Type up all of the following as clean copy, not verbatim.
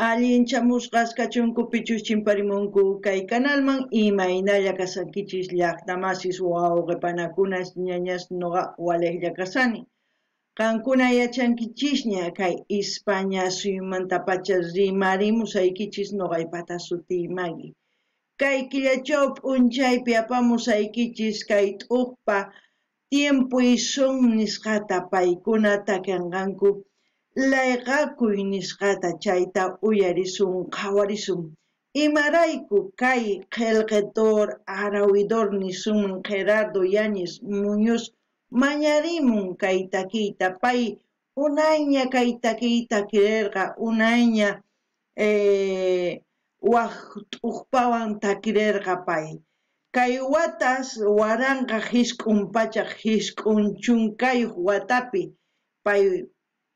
Allin chamusqasqa chunkupichus chimparimunku kay kanalman imaynalla kasankichis llaqtamasis wawqipanakunas ñañas noqa waliqlla kasani. Qankuna yachankichisña kay España suyumantapacha rimarimusaykichis noqaypata sutiymagi. Kay killachaw p'unchaypi apamusaykichis kay t'uqpa tiempo y son nisqata paykuna takanqanku layqakuy nisqata chayta uyarisun qhawarisun. Imarayku kay qillqidor arawidor nisunman Gerardo Yáñez Muñoz mañarimun kay takiyta pay unayña kay takiyta quererqa unayña waq t'uqpawan takirerqa pay. Kay watas waranqa hisk'un pachaq hisk'un chunkayuq watapi pay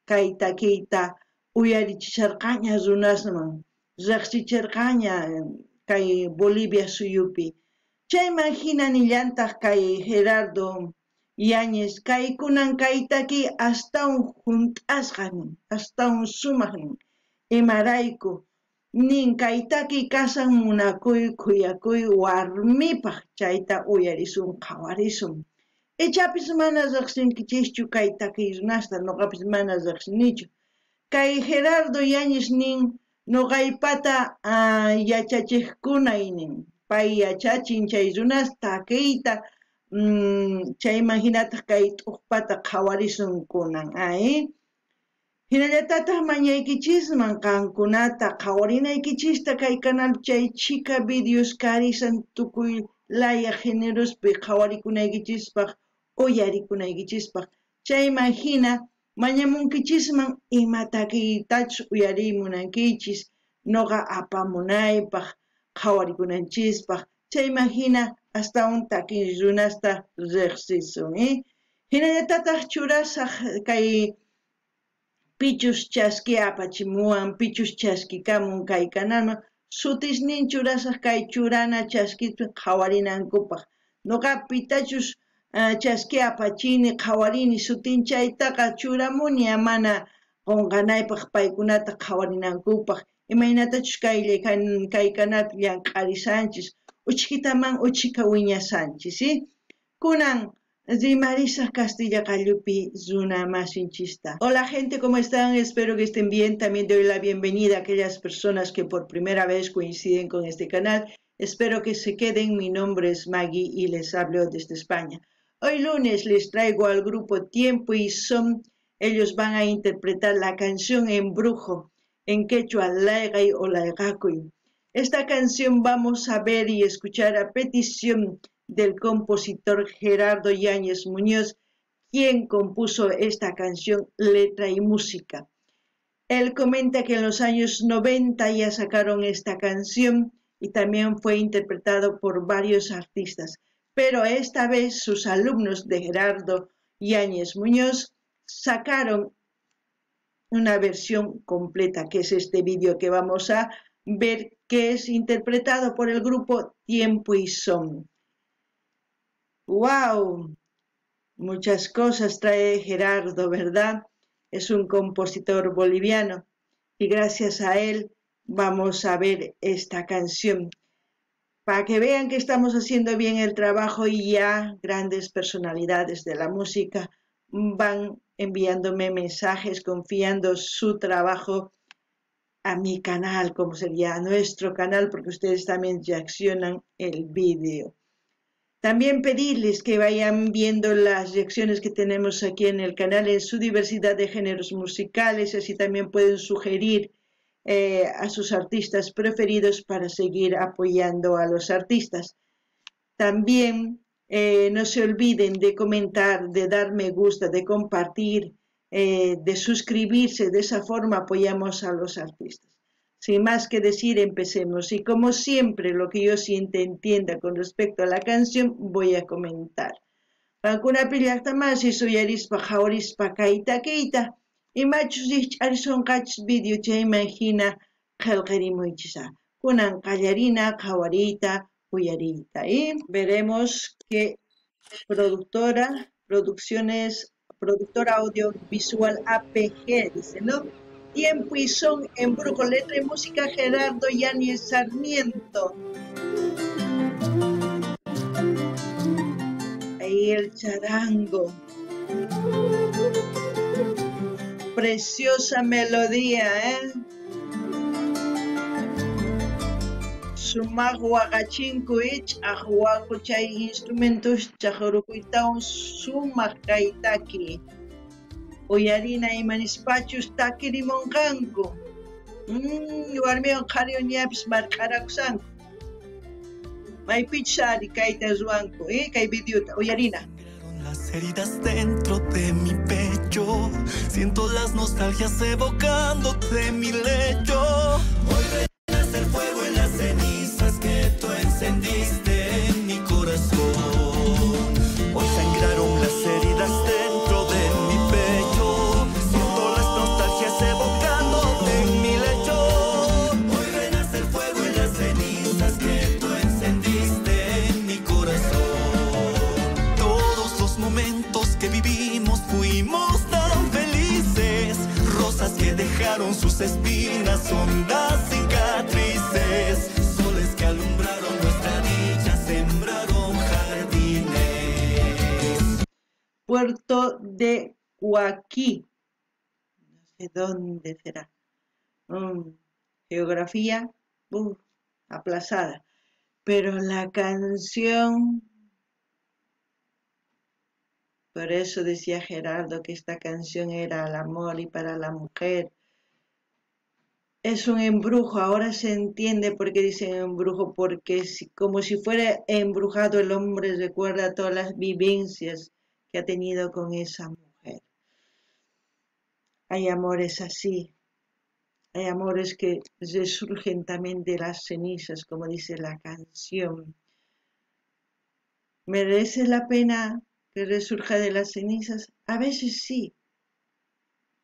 kay takiyta uyarichisharqaña runasman riqsichirqaña kay Bolivia suyupi. Chayman hinani llantaq kay Gerardo Yáñez kaykunan kay takiy astawan hunt'asqanin, astawan sumaqnin imarayku nin kay takiy kasan munakuy kuyakuy warmipaq chayta uyarisun qhawarisun. Ichapis mana riqsinkichischu kay takiy runasta noqapis mana riqsinichu. Kay Gerardo Yáñez nin noqaypata yachachiqkunay nin pay yachachin chay runas takiyta chayman hinataq kay t'uqpata qhawarisun kunan hinallatataq mañaykichisman qankunata qhawarinaykichista kay canal chay chika videos karisan tukuy laya generospi qhawarikunaykichispak uyarikunaykichispaq chayman hina mañamunkichisman ima takiytachus uyarimunankichis noqa apamunaypaq qhawarikunanchispak chayman hina astawan takiy runasta riqsisun hinallatataq churasaq kay pichus chasqi apachimuwan pichus chasqikamun kay kanalman sutisnin churasaq kay churana chasqipi qhawarinankupaq noqapitachus chasqi apachini qhawarini sutinchaytaqa churamuni mana qunqanaypaq paykunata qhawarinankupaq imaynatachus kay kanalpi llamq'arisanchis uchkitaman uchika wiñasanchis kunan rimarisaq Castilla Qallupi runa masinchista. Hola gente, ¿cómo están? Espero que estén bien. También doy la bienvenida a aquellas personas que por primera vez coinciden con este canal. Espero que se queden. Mi nombre es Maggie y les hablo desde España. Hoy lunes les traigo al grupo Tiempo y Son. Ellos van a interpretar la canción Embrujo, en quechua Laygay o Laygakuy. Esta canción vamos a ver y escuchar a petición del compositor Gerardo Yáñez Muñoz, quien compuso esta canción, letra y música. Él comenta que en los años 90 ya sacaron esta canción y también fue interpretado por varios artistas, pero esta vez sus alumnos de Gerardo Yáñez Muñoz sacaron una versión completa, que es este vídeo que vamos a ver, que es interpretado por el grupo Tiempo y Son. ¡Wow! Muchas cosas trae Gerardo, ¿verdad? Es un compositor boliviano y gracias a él vamos a ver esta canción. Para que vean que estamos haciendo bien el trabajo y ya grandes personalidades de la música van enviándome mensajes confiando su trabajo a mi canal, como sería a nuestro canal, porque ustedes también reaccionan el vídeo. También pedirles que vayan viendo las reacciones que tenemos aquí en el canal en su diversidad de géneros musicales, así también pueden sugerir a sus artistas preferidos para seguir apoyando a los artistas. También no se olviden de comentar, de dar me gusta, de compartir, de suscribirse, de esa forma apoyamos a los artistas. Sin más que decir, empecemos. Y como siempre, lo que yo siente, entienda con respecto a la canción, voy a comentar. Pankuna pillaqtamasi suyarispa qhawarispa kayta kayta. Imachus ch'arison qachis video chayman hina qillqirimuychisa. Kunan qallarina qhawariyta uyariyta. Y veremos que productora audiovisual APG, dice, ¿no? Tiempo y son, embrujo, letra y música Gerardo Yáñez Sarmiento. Ahí el charango. Preciosa melodía, ¿eh? Sumaq waqachinkuich ahuaco chay instrumentos chajarukuitaun sumaq kaytaki. Uyarina imanispachus takirimonqanku. Warmiwan qhariuñapis marq'arakusanku. Maypich sari kayta ruwanku, kay videota, uyarina. Las heridas dentro de mi pecho, siento las nostalgias evocándote mi lecho. Hoy renace el fuego en las cenizas que tú encendiste en mi corazón. Hoy sangraron las heridas dentro de mi pecho, siento las nostalgias evocándote en mi lecho. Hoy renace el fuego en las cenizas que tú encendiste en mi corazón. Todos los momentos que vivimos fuimos tan felices, rosas que dejaron sus espinas, hondas cicatrices, soles que alumbraron nuestra dicha, sembraron jardines. Puerto de Huaquí, no sé dónde será. Geografía, aplazada. Pero la canción, por eso decía Gerardo que esta canción era al amor y para la mujer. Es un embrujo, ahora se entiende por qué dicen embrujo, porque como si fuera embrujado el hombre recuerda todas las vivencias que ha tenido con esa mujer. Hay amores así, hay amores que resurgen también de las cenizas, como dice la canción. ¿Merece la pena que resurja de las cenizas? A veces sí,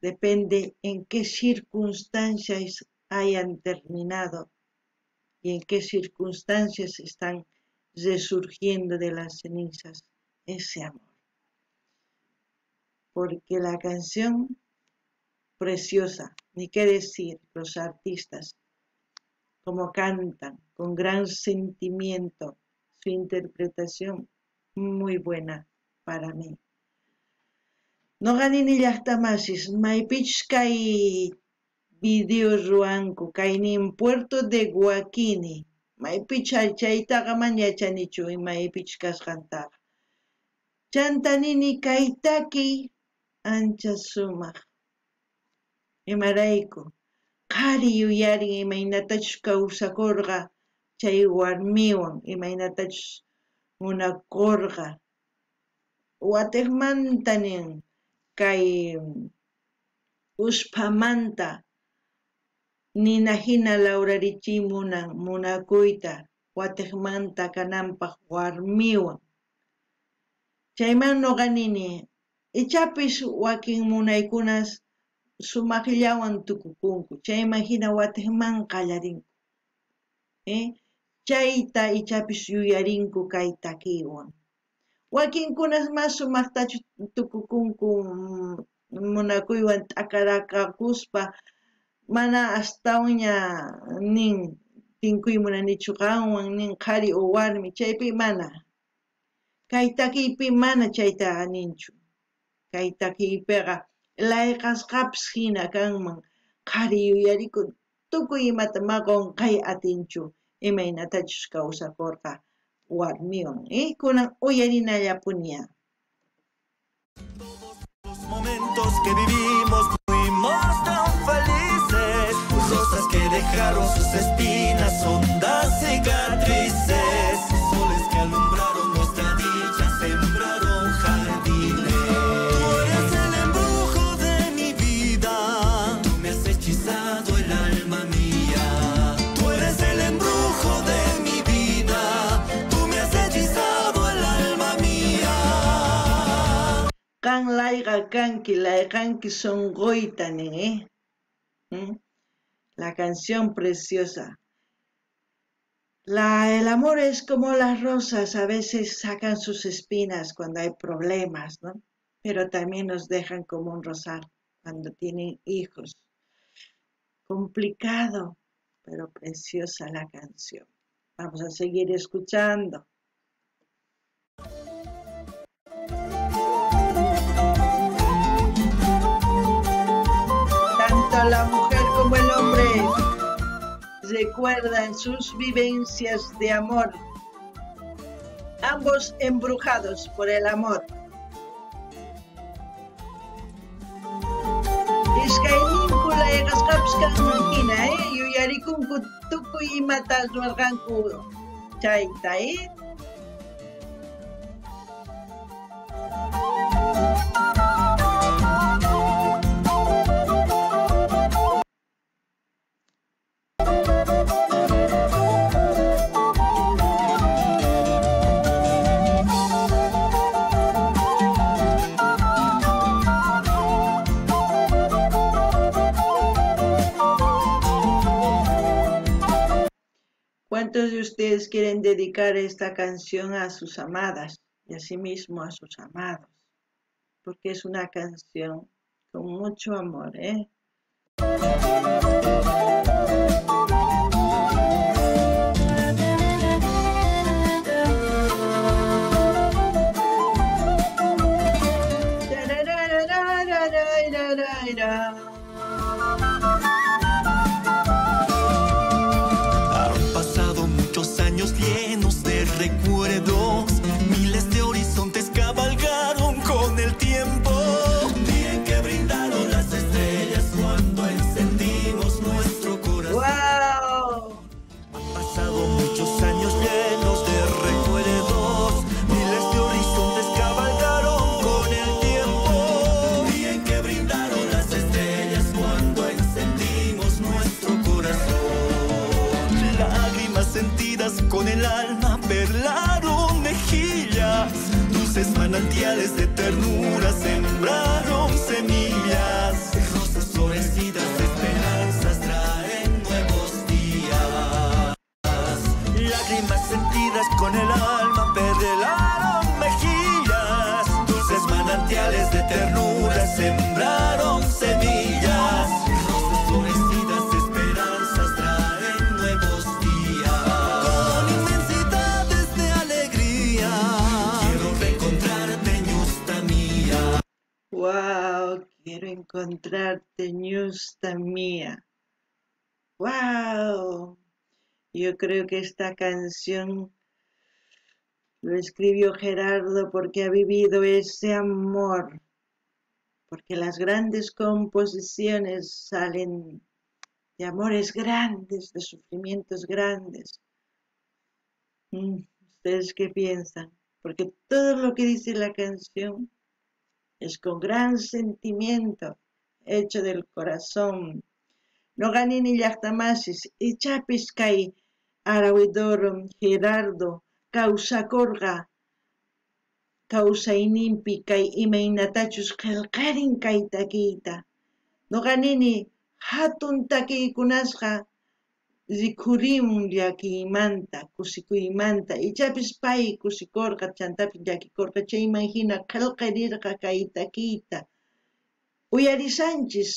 depende en qué circunstancias hayan terminado y en qué circunstancias están resurgiendo de las cenizas ese amor. Porque la canción, preciosa, ni qué decir, los artistas, como cantan, con gran sentimiento, su interpretación, muy buena para mí. Noqanini llaqtamasis, maypich kay video ruanku, kaynin Puerto de Huaquini, maypich chaytaqa mañachanichu maypich kasqantaqa. Chantanini kaytaki ancha sumaq. Imarayku, qhari yuyarin imaynatachus kawsakurqa chay warmiwan, imaynatachus munakurqa. Watiqmantanin kay usphamanta ninahina lawrarichimunan munakuyta watiqmanta kananpaq warmiwan. Chayman noqanini, ichapis wakin munaykunas sumaqllawan tukukunku, chayman hina watiqman qallarinku. Chayta ichapis yuyarinku kay takiwan. Wakinkunas mas sumaqtachu tukukunku munakuywan t'akarakakuspa, mana astawña nin tinkuy munanichu qanwan nin qhari o warmi, chaypi mana. Kay takiypi mana chayta ninchu. Kay takiypiqa layqasqapis hina kanman, qhari yuyarikun tukuy imata maqunqay atinchu imaynatachus kawsakurqa warmiwan, kunan uyarinallapuniya. Los momentos que vivimos fuimos tan felices, rosas que dejaron sus espinas, hondas cicatrices, soles que alumbraron nuestra dicha, sembraron jardines. Tú eres el embrujo de mi vida, tú me has hechizado el alma mía. Tú eres el embrujo de mi vida, tú me has hechizado el alma mía. Kan layqanki sonqoytanin, La canción preciosa. El amor es como las rosas, a veces sacan sus espinas cuando hay problemas, ¿no? Pero también nos dejan como un rosal cuando tienen hijos. complicado, pero preciosa la canción. Vamos a seguir escuchando. Tanto la mujer como el hombre recuerdan sus vivencias de amor, ambos embrujados por el amor. Iskayninkula eqasqapskan hina, yuyarikunku tukuy imata ruwarqanku chayta, ¿Cuántos de ustedes quieren dedicar esta canción a sus amadas y asimismo a sus amados? Porque es una canción con mucho amor, Llenos de recuerdos, miles de horizontes cabalgaron con el tiempo. Día en que brindaron las estrellas cuando encendimos nuestro corazón. ¡Wow! Han pasado muchos años llenos de recuerdos, miles de horizontes cabalgaron con el tiempo. Día en que brindaron las estrellas cuando encendimos nuestro corazón. Lágrimas sentidas con el alma perlaron mejillas, dulces manantiales de ternura sembraron semillas, rosas florecidas de esperanzas traen nuevos días. Lágrimas sentidas con el alma perlaron mejillas, dulces manantiales de ternura sembraron semillas, rosas florecidas de esperanzas traen nuevos días. Con inmensidades de alegría quiero reencontrarte, ñusta mía. ¡Wow! Quiero encontrarte, ñusta mía. ¡Wow! Yo creo que esta canción lo escribió Gerardo porque ha vivido ese amor, porque las grandes composiciones salen de amores grandes, de sufrimientos grandes. ¿Ustedes qué piensan? Porque todo lo que dice la canción es con gran sentimiento, hecho del corazón. No ganini llaqtamasis, ichapis kay arawidor Gerardo kawsakurqa kawsayninpi kay imaynatachus qillqarin kay takiyta. No ganini hatun takiykunasqa rikhurimun llakiymanta, kusikuymanta, ichapis pay kusikurqa chantapis llakikurqa chayman hina qillqirirqa kay takiyta. Uyarisanchis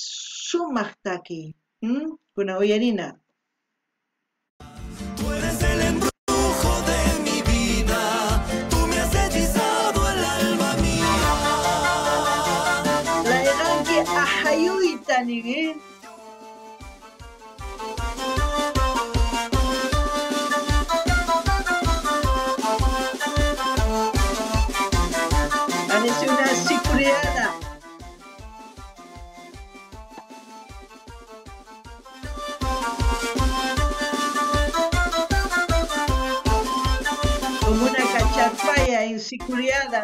sumaq takiy, kuna uyarina. Tú eres el embrujo de mi vida, tú me has hechizado el alma mía. Layqanki ahayuytani, Parece una sicuriada. Como una cachafaya insicuriada,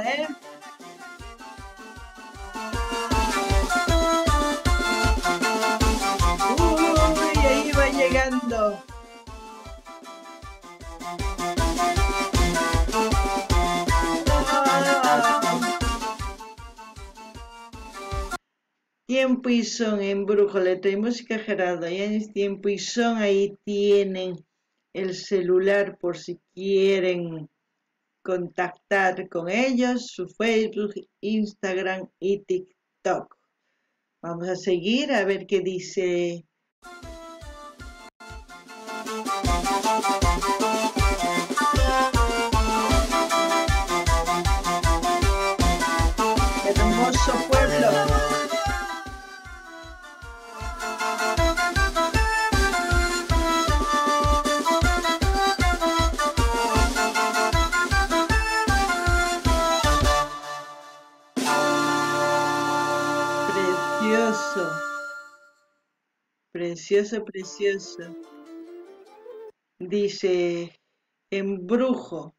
Uy, ahí va llegando. Tiempo y son en Brujo, letra y música Gerardo. Ya es Tiempo y son, ahí tienen el celular por si quieren contactar con ellos, su Facebook, Instagram y TikTok. Vamos a seguir a ver qué dice hermoso pueblo. Precioso, precioso, precioso. Dice, embrujo,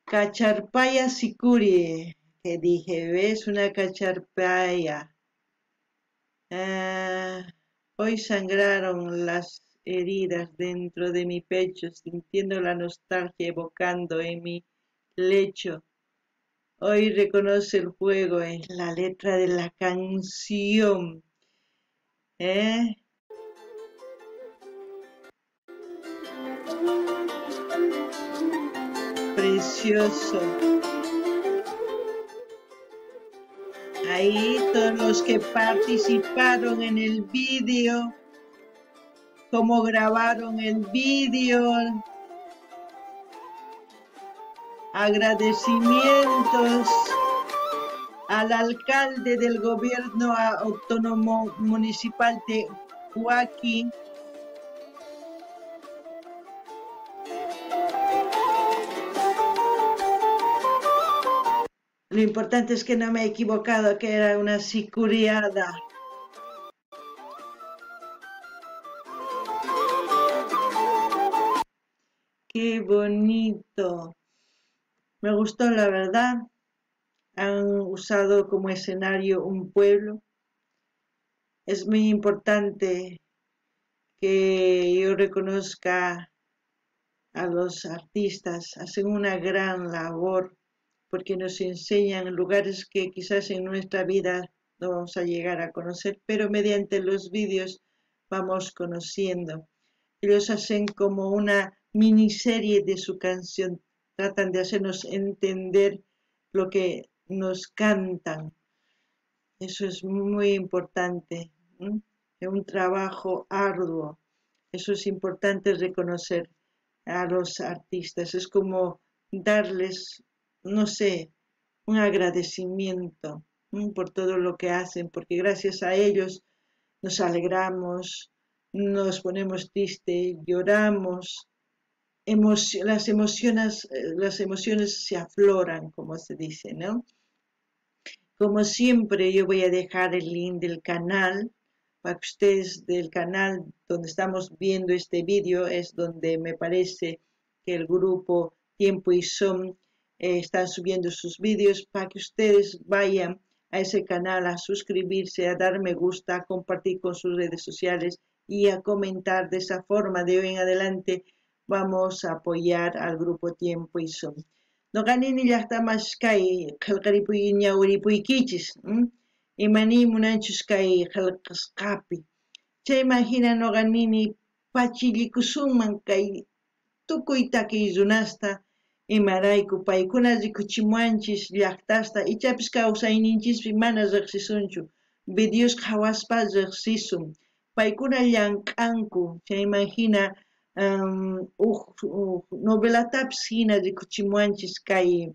cacharpaya sicurie, que dije, ¿ves? Una cacharpaya. Hoy sangraron las heridas dentro de mi pecho, sintiendo la nostalgia evocando en mi lecho. Hoy reconoce el fuego en la letra de la canción. Precioso. Ahí todos los que participaron en el vídeo, cómo grabaron el vídeo. Agradecimientos al alcalde del gobierno autónomo municipal de Huaki. Lo importante es que no me he equivocado, que era una sicuriada. Qué bonito. Me gustó, la verdad. Han usado como escenario un pueblo. Es muy importante que yo reconozca a los artistas. Hacen una gran labor porque nos enseñan lugares que quizás en nuestra vida no vamos a llegar a conocer, pero mediante los vídeos vamos conociendo. Ellos hacen como una miniserie de su canción, tratan de hacernos entender lo que nos cantan. Eso es muy importante, es un trabajo arduo. Eso es importante reconocer a los artistas, es como darles, no sé, un agradecimiento por todo lo que hacen, porque gracias a ellos nos alegramos, nos ponemos tristes, lloramos, las emociones se afloran, como se dice, ¿no? Como siempre, yo voy a dejar el link del canal para que ustedes del canal donde estamos viendo este vídeo es donde me parece que el grupo Tiempo y Son están subiendo sus vídeos, para que ustedes vayan a ese canal a suscribirse, a dar me gusta, a compartir con sus redes sociales y a comentar. De esa forma, de hoy en adelante vamos a apoyar al grupo Tiempo y Son. Noqanini llaqtamas kay qillqaripuy ñawripuykichis, imani munanchis kay qillqasqapi. Chayman hina noqanini pachillikusunman kay tukuy takiy runasta, imarayku paykuna rikuchimuanchis llaqtasta, ichapis kawsayninchispi mana riqsisunchu, videos hawaspa riqsisun, paykuna llank'anku, chayman hina novelatapis hina rikuchimuanchis kay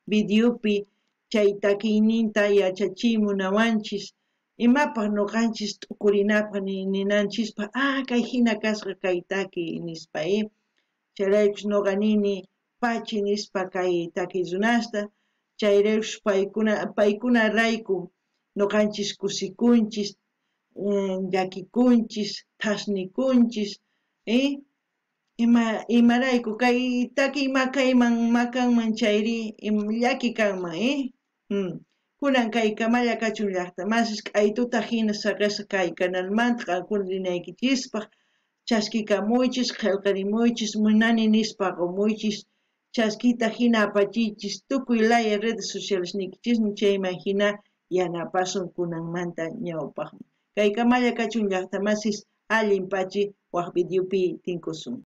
videopi, chay takiyninta yachachimunawanchis, imapaq noqanchis t'ukurinapaq ninanchispa, kay hina kasqa kay takiy nispa, chayraykus noqanini pachi nispa kay takiy runasta, chayraykus paykuna rayku noqanchis kusikunchis, llakikunchis, thasnikunchis, imarayku kay takiy makanman chayri llaki kanman, kunan kay kamalla kachun llaqtamasis k'aytuta hina saqasqa kay kanalmanta qanquna rinaykichispaq, chaskikamuychis, qillqarimuychis, munani nispa qumuychis, chaskita hina apachiychis tukuy laya redes sociales niquichismi, chayman hina yanapasun kunanmanta ñawpaqman. Kay kamalla kachun llaqtamasis allin pachi waq videopi tinkusun.